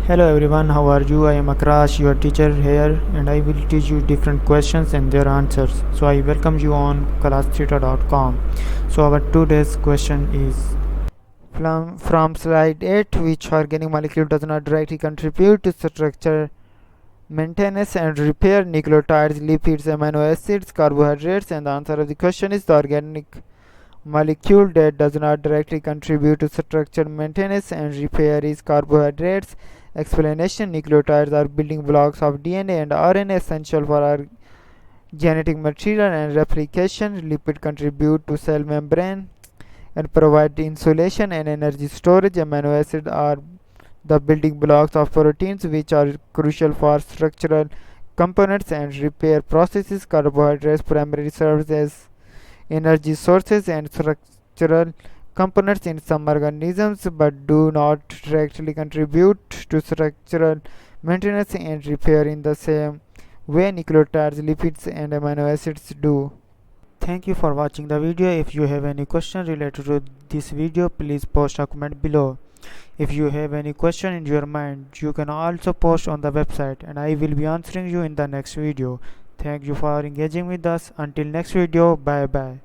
Hello everyone, how are you? I am Akrash, your teacher here, and I will teach you different questions and their answers. So I welcome you on classtheta.com. So our today's question is from slide 8, which organic molecule does not directly contribute to structure maintenance and repair: nucleotides, lipids, amino acids, carbohydrates. And the answer of the question is the organic molecule that does not directly contribute to structure maintenance and repair is carbohydrates. Explanation: nucleotides are building blocks of DNA and RNA essential for our genetic material and replication. Lipids contribute to cell membrane and provide insulation and energy storage. Amino acids are the building blocks of proteins, which are crucial for structural components and repair processes. Carbohydrates primarily serves as energy sources and structural components in some organisms, but do not directly contribute to structural maintenance and repair in the same way nucleotides, lipids, and amino acids do. Thank you for watching the video. If you have any question related to this video, please post a comment below. If you have any question in your mind, you can also post on the website and I will be answering you in the next video. Thank you for engaging with us. Until next video, bye bye.